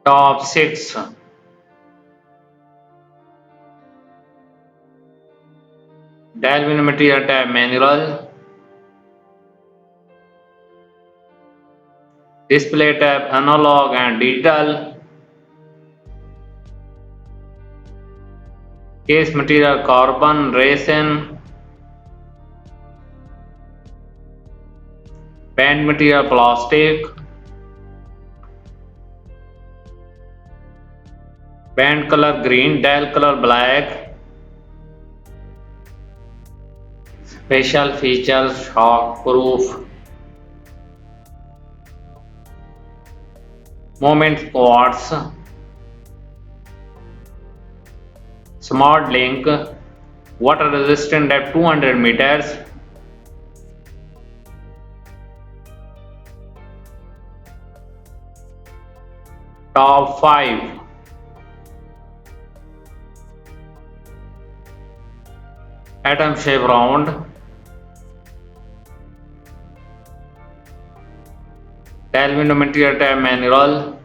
Top 6. Delvin material tab manual. Display tab analog and digital. Case material carbon resin. Band material plastic. Band color green. Dial color black. Special features shock proof. Moment quartz. Smart link. Water resistant at 200 meters. Top 5. Atom shape round. Delvin material tab manual.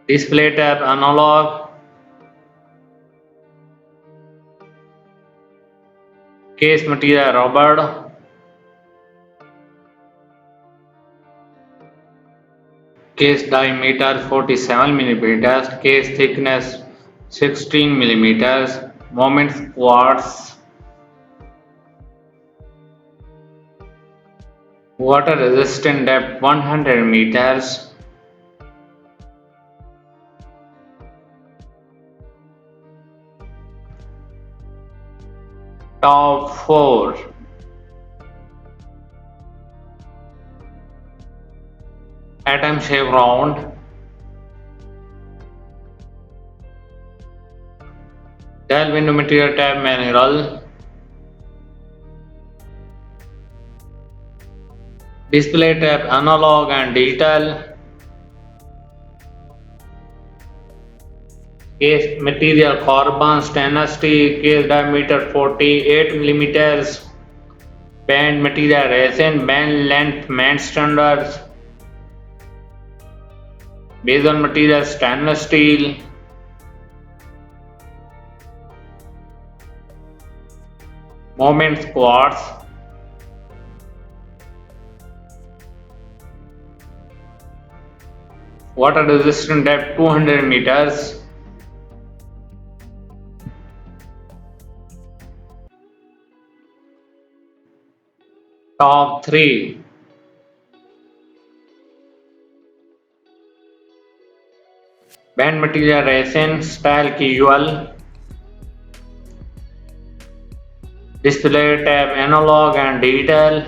Display tab analog. Case material rubber. Case diameter 47 millimeters. Case thickness 16 millimeters. Moment quartz. Water resistant depth 100 meters. Top 4. Atom shape round. Delvin material tab manual. Display tab analog and digital. Case material carbon stainless steel. Case diameter 48 millimeters. Band material resin. Band length matte standards. Bezel material stainless steel. Moments quartz. Water resistant depth 200 meters. Top 3. Band material resin style casual. Display tab analog and digital.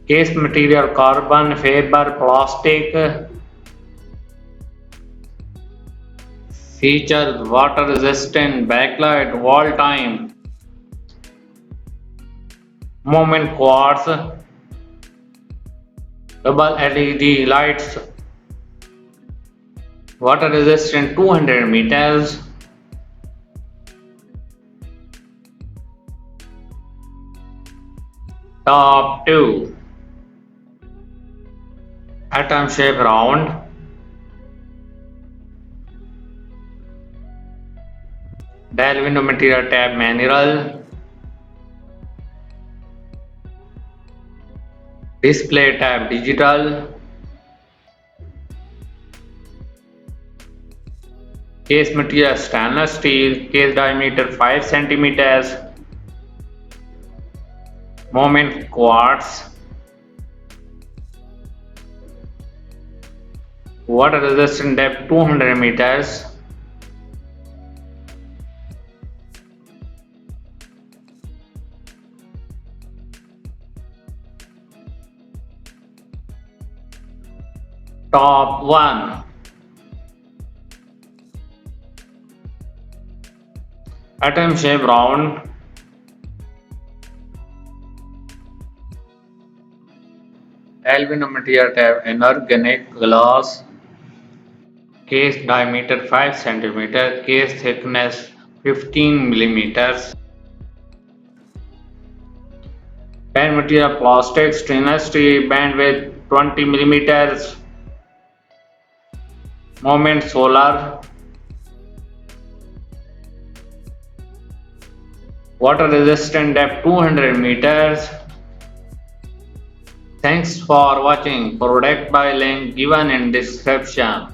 Case material carbon fiber plastic. Features water resistant backlight wall time. Moment quartz. Double LED lights. Water resistant 200 meters. Top 2. Atom shape round. Dial window material tab manual. Display tab digital. Case material stainless steel. Case diameter 5 centimeters. Moment quartz. Water resistant depth 200 meters. Top 1. Atom shape round. Aluminum material tab inorganic glass. Case diameter 5 centimeters. Case thickness 15 millimeters. Band material plastic, stainless steel, band with 20 millimeters, moment solar, water resistant depth 200 meters. Thanks for watching. Product by link given in description.